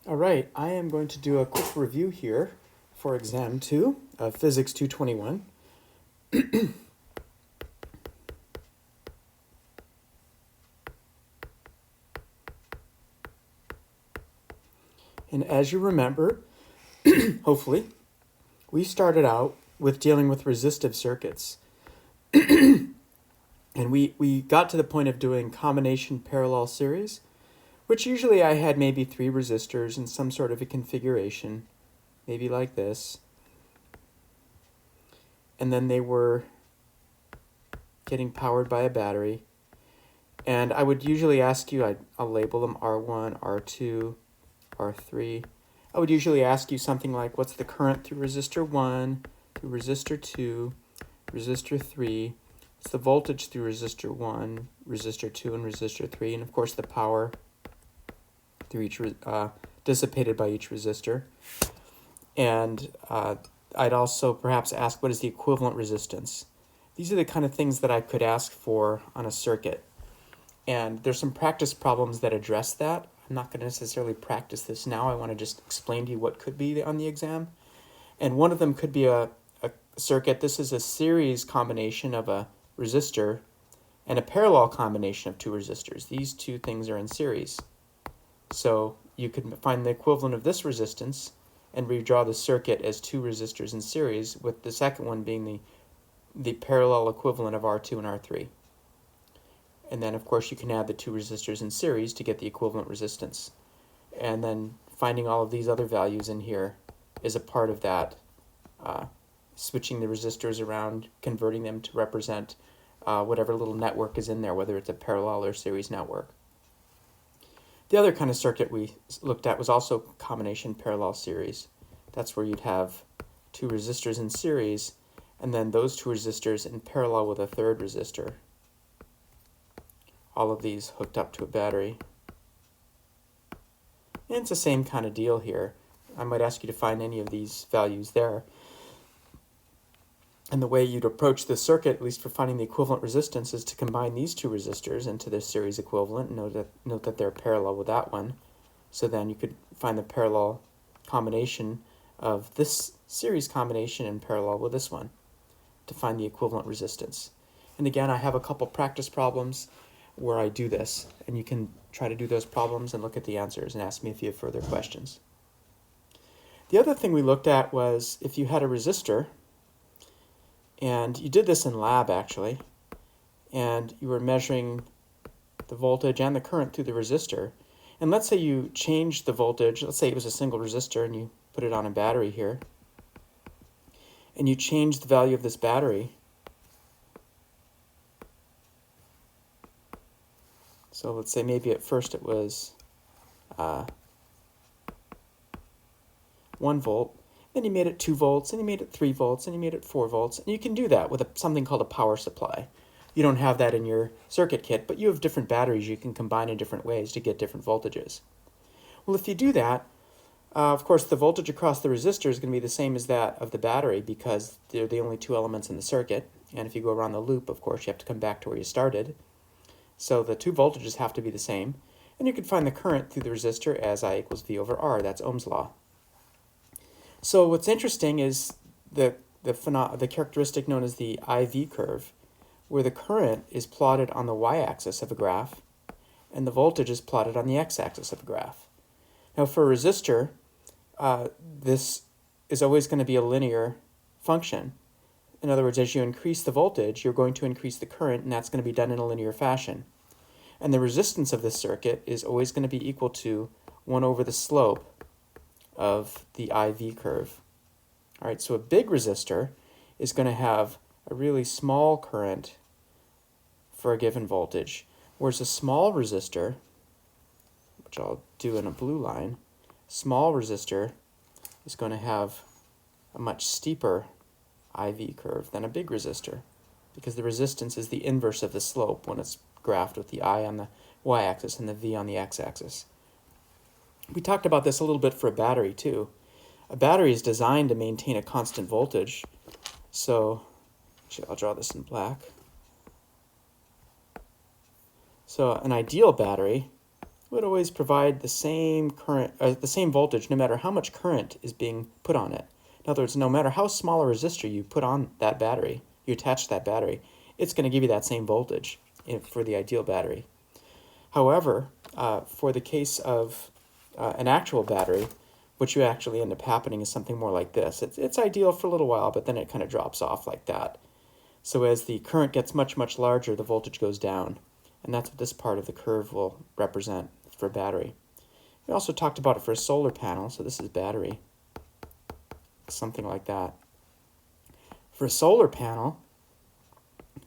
All right, I am going to do a quick review here for exam 2 of Physics 221. And as you remember, hopefully, we started out with dealing with resistive circuits. And we got to the point of doing combination parallel series, which usually I had maybe 3 resistors in some sort of a configuration, maybe like this. And then they were getting powered by a battery. And I would usually ask you, I'll label them R1, R2, R3. I would usually ask you something like, what's the current through resistor 1, through resistor 2, resistor 3, what's the voltage through resistor 1, resistor 2, and resistor 3, and of course the power through each dissipated by each resistor. And I'd also perhaps ask, what is the equivalent resistance? These are the kind of things that I could ask for on a circuit. And there's some practice problems that address that. I'm not going to necessarily practice this now. I want to just explain to you what could be on the exam. And one of them could be a circuit. This is a series combination of a resistor and a parallel combination of 2 resistors. These 2 things are in series. So you could find the equivalent of this resistance and redraw the circuit as 2 resistors in series, with the second one being the parallel equivalent of R2 and R3. And then, of course, you can add the 2 resistors in series to get the equivalent resistance. And then finding all of these other values in here is a part of that, switching the resistors around, converting them to represent whatever little network is in there, whether it's a parallel or series network. The other kind of circuit we looked at was also combination parallel series. That's where you'd have 2 resistors in series, and then those 2 resistors in parallel with a 3rd resistor. All of these hooked up to a battery. And it's the same kind of deal here. I might ask you to find any of these values there. And the way you'd approach the circuit, at least for finding the equivalent resistance, is to combine these 2 resistors into their series equivalent. Note that they're parallel with that one. So then you could find the parallel combination of this series combination in parallel with this one to find the equivalent resistance. And again, I have a couple practice problems where I do this, and you can try to do those problems and look at the answers and ask me if you have further questions. The other thing we looked at was if you had a resistor, and you did this in lab actually, and you were measuring the voltage and the current through the resistor, and let's say you changed the voltage, let's say it was a single resistor and you put it on a battery here, and you changed the value of this battery. So let's say maybe at first it was 1 volt, then you made it 2 volts, and you made it 3 volts, and you made it 4 volts. And you can do that with something called a power supply. You don't have that in your circuit kit, but you have different batteries you can combine in different ways to get different voltages. Well, if you do that, of course, the voltage across the resistor is going to be the same as that of the battery because they're the only 2 elements in the circuit. And if you go around the loop, of course, you have to come back to where you started. So the 2 voltages have to be the same. And you can find the current through the resistor as I equals V over R. That's Ohm's law. So what's interesting is the characteristic known as the IV curve, where the current is plotted on the y-axis of a graph, and the voltage is plotted on the x-axis of a graph. Now for a resistor, this is always going to be a linear function. In other words, as you increase the voltage, you're going to increase the current, and that's going to be done in a linear fashion. And the resistance of this circuit is always going to be equal to 1 over the slope of the IV curve. All right, so a big resistor is going to have a really small current for a given voltage, whereas a small resistor, which I'll do in a blue line, small resistor is going to have a much steeper IV curve than a big resistor, because the resistance is the inverse of the slope when it's graphed with the I on the y-axis and the V on the x-axis. We talked about this a little bit for a battery too. A battery is designed to maintain a constant voltage. So actually, I'll draw this in black. So an ideal battery would always provide the same current, the same voltage, no matter how much current is being put on it. In other words, no matter how small a resistor you put on that battery, you attach to that battery, it's going to give you that same voltage for the ideal battery. However, for the case of an actual battery, what you actually end up happening is something more like this. It's ideal for a little while, but then it kind of drops off like that. So as the current gets much, much larger, the voltage goes down. And that's what this part of the curve will represent for a battery. We also talked about it for a solar panel, so this is battery. Something like that. For a solar panel,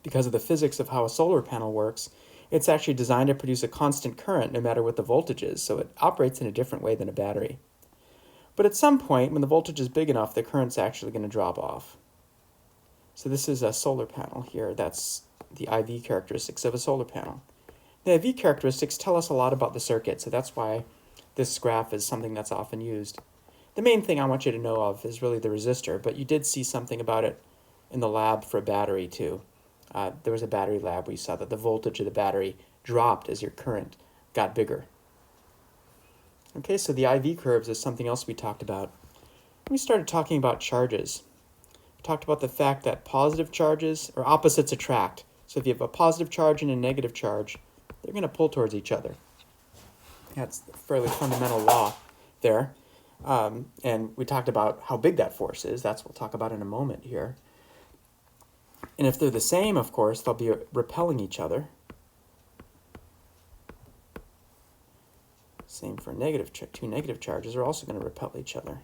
because of the physics of how a solar panel works, it's actually designed to produce a constant current no matter what the voltage is, so it operates in a different way than a battery. But at some point, when the voltage is big enough, the current's actually going to drop off. So this is a solar panel here. That's the IV characteristics of a solar panel. The IV characteristics tell us a lot about the circuit, so that's why this graph is something that's often used. The main thing I want you to know of is really the resistor, but you did see something about it in the lab for a battery too. There was a battery lab where you saw that the voltage of the battery dropped as your current got bigger. Okay, so the IV curves is something else we talked about. We started talking about charges. We talked about the fact that positive charges or opposites attract. So if you have a positive charge and a negative charge, they're going to pull towards each other. That's a fairly fundamental law there. And we talked about how big that force is. That's what we'll talk about in a moment here. And if they're the same, of course, they'll be repelling each other. Same for two negative charges are also going to repel each other.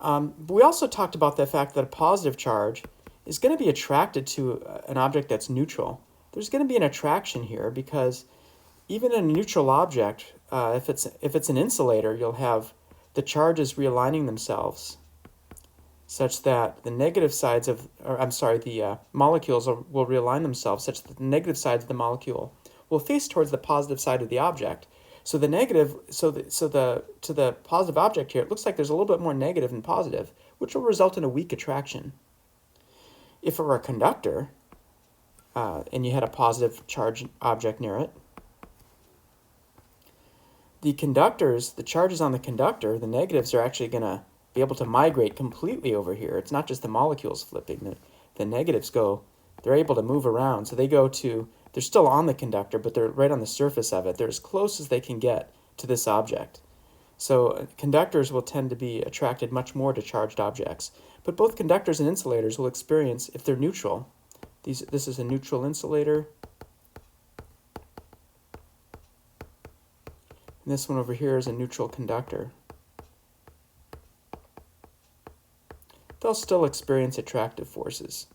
But we also talked about the fact that a positive charge is going to be attracted to an object that's neutral. There's going to be an attraction here because even in a neutral object, if it's an insulator, you'll have the charges realigning themselves such that the negative sides of, the molecules will realign themselves such that the negative sides of the molecule will face towards the positive side of the object. So the negative, to the positive object here, it looks like there's a little bit more negative than positive, which will result in a weak attraction. If it were a conductor, and you had a positive charge object near it, the charges on the conductor, the negatives are actually going to be able to migrate completely over here. It's not just the molecules flipping. The negatives they're able to move around. So they're still on the conductor, but they're right on the surface of it. They're as close as they can get to this object. So conductors will tend to be attracted much more to charged objects. But both conductors and insulators will experience, if they're neutral, this is a neutral insulator. And this one over here is a neutral conductor. They'll still experience attractive forces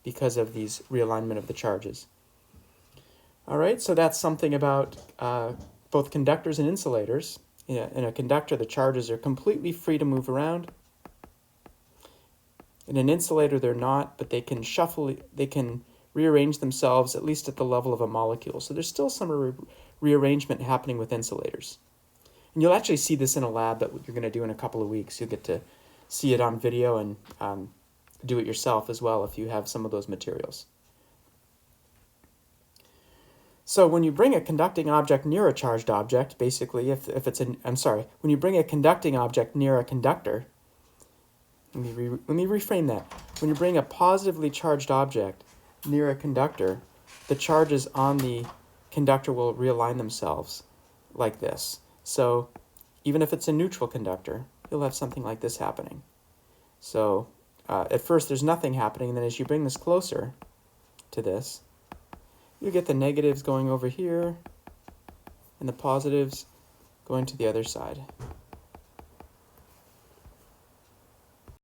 because of these realignment of the charges. All right, so that's something about both conductors and insulators. In a conductor, the charges are completely free to move around. In an insulator, they're not, but they can rearrange themselves at least at the level of a molecule. So there's still some rearrangement happening with insulators. And you'll actually see this in a lab that you're going to do in a couple of weeks. You'll get to see it on video and do it yourself as well if you have some of those materials. So when you bring a conducting object near a charged object, basically, when you bring a conducting object near a conductor, let me reframe that. When you bring a positively charged object near a conductor, the charges on the conductor will realign themselves like this. So even if it's a neutral conductor, you'll have something like this happening. So at first there's nothing happening, and then as you bring this closer to this, you get the negatives going over here and the positives going to the other side.